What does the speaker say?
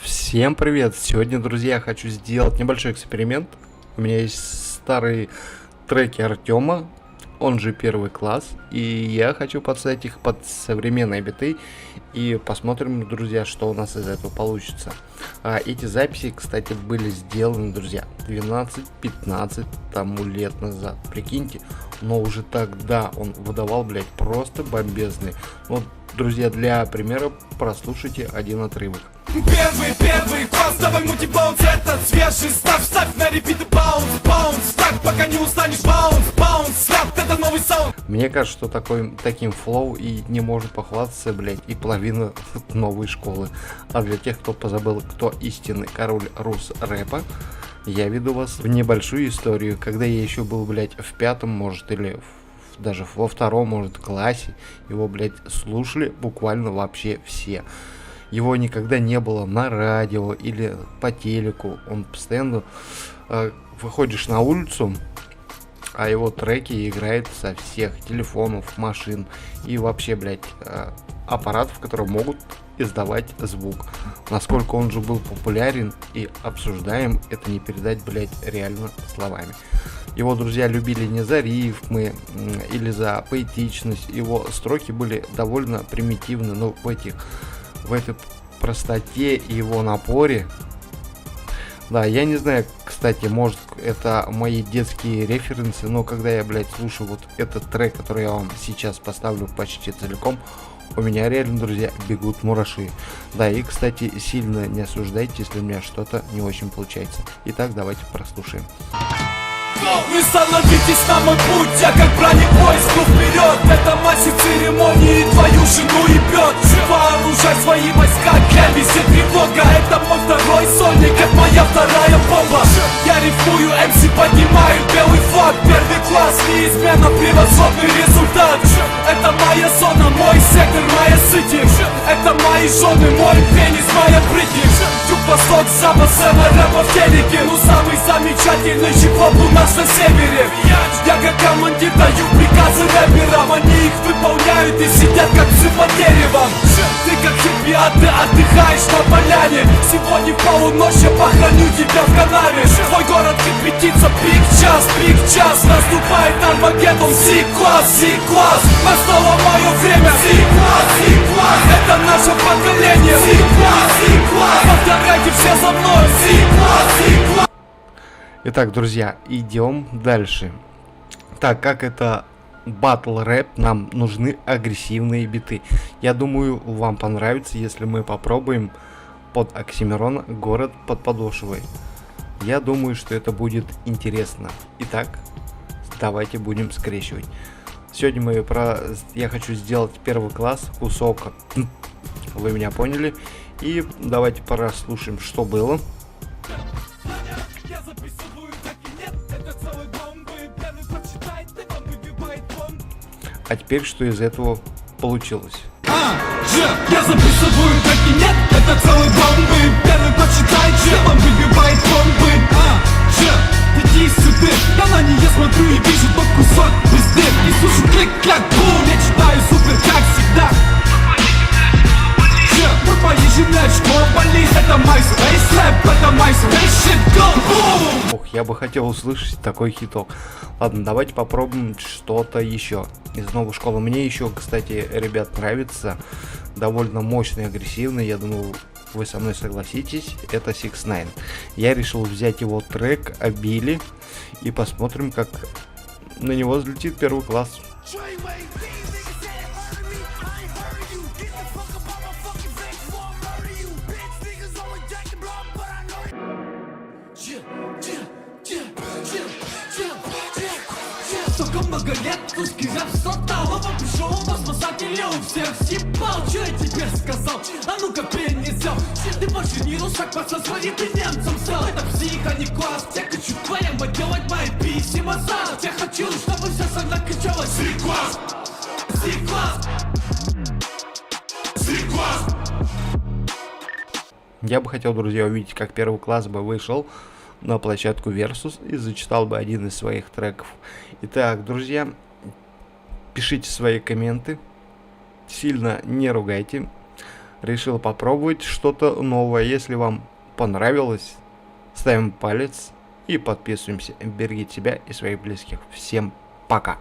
Всем привет! Сегодня, друзья, хочу сделать небольшой эксперимент. У меня есть старые треки Артема, он же первый класс, и я хочу подставить их под современные биты и посмотрим, друзья, что у нас из этого получится. Эти записи, кстати, были сделаны, друзья, 12-15 тому лет назад, прикиньте, но уже тогда он выдавал, блять, просто бомбезный. Вот, друзья, для примера прослушайте один отрывок. Первый класс, давай мультибаунс, этот свежий ставь на репит и баунс, так пока не устанешь, баунс, снап, это новый саунд. Мне кажется, что таким флоу и не может похвастаться, блять, и половина новой школы. А для тех, кто позабыл, кто истинный король рус рэпа, я веду вас в небольшую историю, когда я еще был, блять, в пятом, может, или даже во втором, может, классе, его, блять, слушали буквально вообще все. Его никогда не было на радио или по телеку. Он постоянно выходишь на улицу, а его треки играют со всех телефонов, машин и вообще, блядь, аппаратов, которые могут издавать звук. Насколько он же был популярен и обсуждаем, это не передать, блядь, реально словами. Его друзья любили не за рифмы или за поэтичность. Его строки были довольно примитивны, но в этой простоте и его напоре. Да, я не знаю, кстати, может, это мои детские референсы, но когда я, блядь, слушаю вот этот трек, который я вам сейчас поставлю почти целиком, у меня реально, друзья, бегут мураши. Да, и, кстати, сильно не осуждайте, если у меня что-то не очень получается. Итак, давайте прослушаем. Не становитесь на мой путь, я как бронепоезд, ну вперед. Это мастер церемонии, твою жену ебет. Вооружай свои войска, для везде тревога. Это мой второй сольник, это моя вторая бомба. Я рифмую, МС поднимаю белый флаг. Первый класс, неизменно превосходный результат. Это моя зона, мой сектор, моя сити. Это мои жены, мой пенис, моя Бритни. Юг, восток, запад, сцена, рэпа в телеке. Ну самый замечательный хип-хоп у нас на севере. Я как командир даю приказы рэперам, они их выполняют и сидят как псы под деревом. Ты как хиппи, а ты отдыхаешь на поляне. Сегодня в полуночь я похороню тебя в канаве. Твой город кипятится, пик час. Наступает Армагеддон, C-класс. Настало мое время, C-класс. Это наше поколение, C-класс. Повторяйте все за мной, C-класс. Итак, друзья, идем дальше. Так как это батл рэп, нам нужны агрессивные биты. Я думаю, вам понравится, если мы попробуем под Оксимирона «Город под подошвой». Я думаю, что это будет интересно. Итак, давайте будем скрещивать. Сегодня я хочу сделать первый класс, кусок, вы меня поняли. И давайте прослушаем, что было. А теперь, что из этого получилось? Я записываю треки, нет, это целые бомбы. Первый почитай, он выбивает бомбы. Иди сюда, я на нее смотрю и вижу тот кусок пизды. И слышу клик-кляк, бум, я читаю супер, как всегда. Пропоезженная школа болит, это мой спейс рэп, это мой спейс shit, go, boom. Ох, я бы хотел услышать такой хиток. Ладно, давайте попробуем что-то еще из новой школы. Мне еще, кстати, ребят, нравится довольно мощный, агрессивный. Я думаю, вы со мной согласитесь. Это 6ix9ine. Я решил взять его трек «Обили» и посмотрим, как на него взлетит первый класс. Столько много лет, русский рэп стал. Лава пришел, по спасателю всех съебал. Че я тебе сказал? А ну-ка перенесем. Ты больше не русак, пацан, смотри, ты немцем стал. Это псих, а не класс. Я хочу твоим делать мои письма зад. Я хочу, чтобы вся страна кричала C-класс, C-класс, C-класс. Я бы хотел, друзья, увидеть, как первый класс бы вышел на площадку Versus и зачитал бы один из своих треков. Итак, друзья, пишите свои комменты, сильно не ругайте. решил попробовать что-то новое. Если вам понравилось, ставим палец и подписываемся. Берегите себя и своих близких. Всем пока.